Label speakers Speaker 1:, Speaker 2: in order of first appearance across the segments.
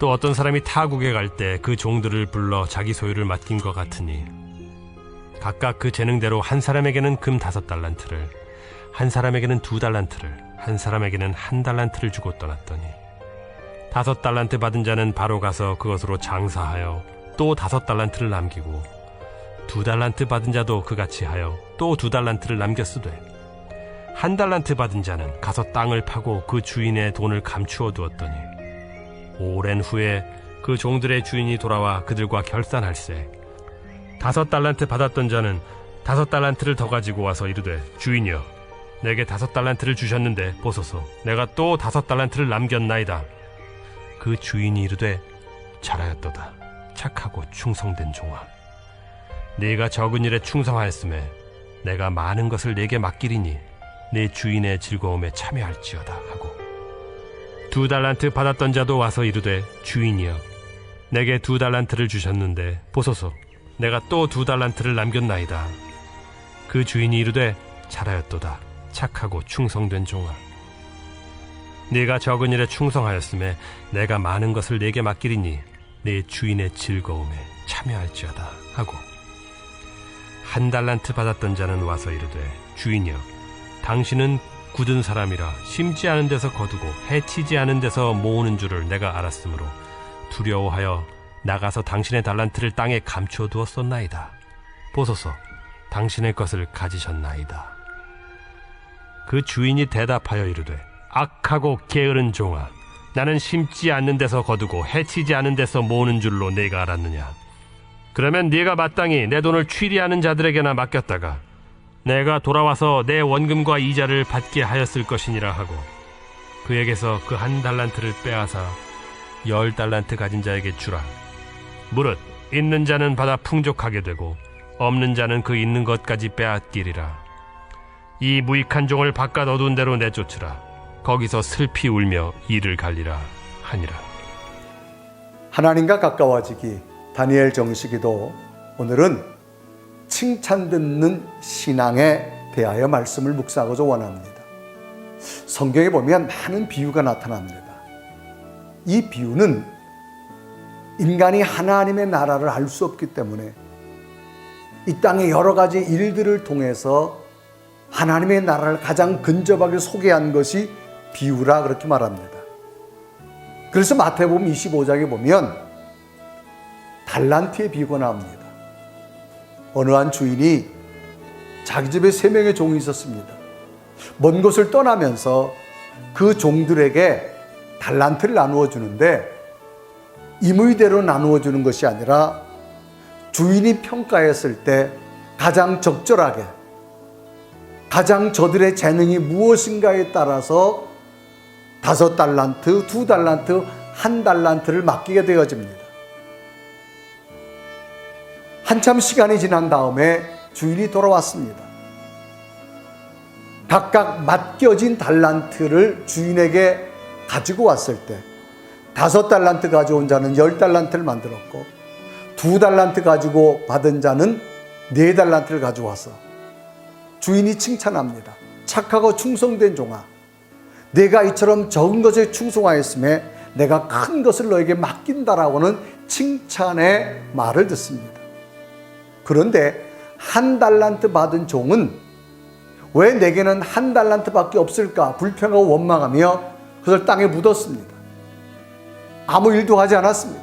Speaker 1: 또 어떤 사람이 타국에 갈 때 그 종들을 불러 자기 소유를 맡긴 것 같으니 각각 그 재능대로 한 사람에게는 금 5달란트를, 한 사람에게는 2달란트를, 한 사람에게는 1달란트를 주고 떠났더니 5달란트 받은 자는 바로 가서 그것으로 장사하여 또 5달란트를 남기고 2달란트 받은 자도 그같이 하여 또 2달란트를 남겼으되 1달란트 받은 자는 가서 땅을 파고 그 주인의 돈을 감추어 두었더니 오랜 후에 그 종들의 주인이 돌아와 그들과 결산할세 5달란트 받았던 자는 5달란트를 더 가지고 와서 이르되 주인이여 내게 5달란트를 주셨는데 보소서 내가 또 5달란트를 남겼나이다. 그 주인이 이르되 잘하였도다 착하고 충성된 종아 네가 적은 일에 충성하였음에 내가 많은 것을 네게 맡기리니 네 주인의 즐거움에 참여할지어다 하고 2달란트 받았던 자도 와서 이르되 주인이여 내게 2달란트를 주셨는데 보소서 내가 또 2달란트를 남겼나이다. 그 주인이 이르되 잘하였도다 착하고 충성된 종아 네가 적은 일에 충성하였음에 내가 많은 것을 네게 맡기리니 네 주인의 즐거움에 참여할지어다 하고 1달란트 받았던 자는 와서 이르되 주인이여 당신은 굳은 사람이라 심지 않은 데서 거두고 해치지 않은 데서 모으는 줄을 내가 알았으므로 두려워하여 나가서 당신의 달란트를 땅에 감추어 두었었나이다. 보소서 당신의 것을 가지셨나이다. 그 주인이 대답하여 이르되 악하고 게으른 종아 나는 심지 않는 데서 거두고 해치지 않은 데서 모으는 줄로 네가 알았느냐. 그러면 네가 마땅히 내 돈을 취리하는 자들에게나 맡겼다가 내가 돌아와서 내 원금과 이자를 받게 하였을 것이니라 하고 그에게서 그 1달란트를 빼앗아 10달란트 가진 자에게 주라. 무릇 있는 자는 받아 풍족하게 되고 없는 자는 그 있는 것까지 빼앗기리라. 이 무익한 종을 바깥 어두운 데로 내쫓으라. 거기서 슬피 울며 이를 갈리라 하니라.
Speaker 2: 하나님과 가까워지기 다니엘 정식이도 오늘은 칭찬 듣는 신앙에 대하여 말씀을 묵상하고자 원합니다. 성경에 보면 많은 비유가 나타납니다. 이 비유는 인간이 하나님의 나라를 알 수 없기 때문에 이 땅의 여러 가지 일들을 통해서 하나님의 나라를 가장 근접하게 소개한 것이 비유라 그렇게 말합니다. 그래서 마태복음 25장에 보면 달란트의 비유가 나옵니다. 어느 한 주인이 자기 집에 3명의 종이 있었습니다. 먼 곳을 떠나면서 그 종들에게 달란트를 나누어 주는데 임의대로 나누어 주는 것이 아니라 주인이 평가했을 때 가장 적절하게 가장 저들의 재능이 무엇인가에 따라서 5달란트, 2달란트, 1달란트를 맡기게 되어집니다. 한참 시간이 지난 다음에 주인이 돌아왔습니다. 각각 맡겨진 달란트를 주인에게 가지고 왔을 때 5달란트 가져온 자는 10달란트를 만들었고 2달란트 가지고 받은 자는 4달란트를 가져와서 주인이 칭찬합니다. 착하고 충성된 종아 내가 이처럼 적은 것에 충성하였음에 내가 큰 것을 너에게 맡긴다라고는 칭찬의 말을 듣습니다. 그런데 1달란트 받은 종은 왜 내게는 1달란트밖에 없을까 불평하고 원망하며 그것을 땅에 묻었습니다. 아무 일도 하지 않았습니다.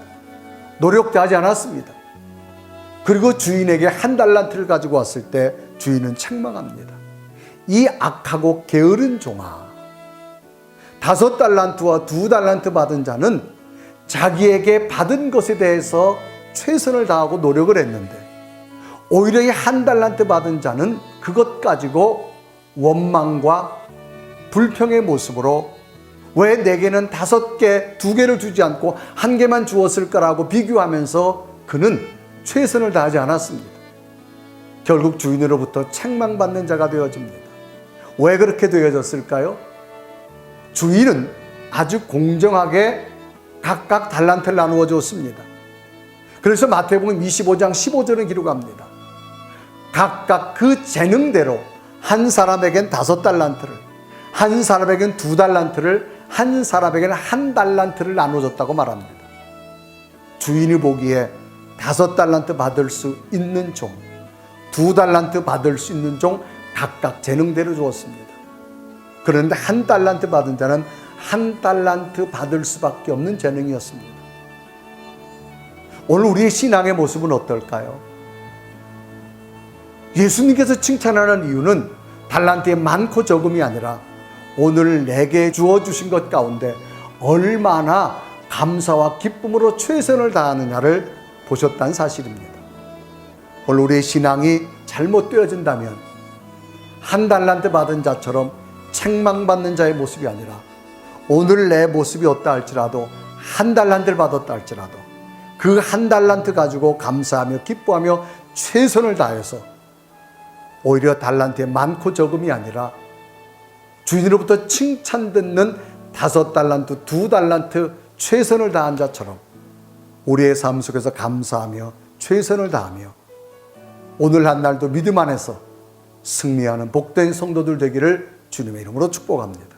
Speaker 2: 노력도 하지 않았습니다. 그리고 주인에게 1달란트를 가지고 왔을 때 주인은 책망합니다. 이 악하고 게으른 종아 5달란트와 2달란트 받은 자는 자기에게 받은 것에 대해서 최선을 다하고 노력을 했는데 오히려 이 1달란트 받은 자는 그것 가지고 원망과 불평의 모습으로 왜 내게는 5개, 2개를 주지 않고 1개만 주었을까라고 비교하면서 그는 최선을 다하지 않았습니다. 결국 주인으로부터 책망받는 자가 되어집니다. 왜 그렇게 되어졌을까요? 주인은 아주 공정하게 각각 달란트를 나누어 줬습니다. 그래서 마태복음 25장 15절은 기록합니다. 각각 그 재능대로 한 사람에겐 5달란트를, 한 사람에겐 2달란트를, 한 사람에게는 1달란트를 나눠줬다고 말합니다. 주인이 보기에 5달란트 받을 수 있는 종, 2달란트 받을 수 있는 종 각각 재능대로 주었습니다. 그런데 1달란트 받은 자는 1달란트 받을 수밖에 없는 재능이었습니다. 오늘 우리의 신앙의 모습은 어떨까요? 예수님께서 칭찬하는 이유는 달란트의 많고 적음이 아니라 오늘 내게 주어주신 것 가운데 얼마나 감사와 기쁨으로 최선을 다하느냐를 보셨다는 사실입니다. 오늘 우리의 신앙이 잘못되어진다면 1달란트 받은 자처럼 책망받는 자의 모습이 아니라 오늘 내 모습이 어떠 할지라도 1달란트를 받았다 할지라도 그 1달란트 가지고 감사하며 기뻐하며 최선을 다해서 오히려 달란트의 많고 적음이 아니라 주인으로부터 칭찬 듣는 5달란트, 2달란트 최선을 다한 자처럼 우리의 삶 속에서 감사하며 최선을 다하며 오늘 한 날도 믿음 안에서 승리하는 복된 성도들 되기를 주님의 이름으로 축복합니다.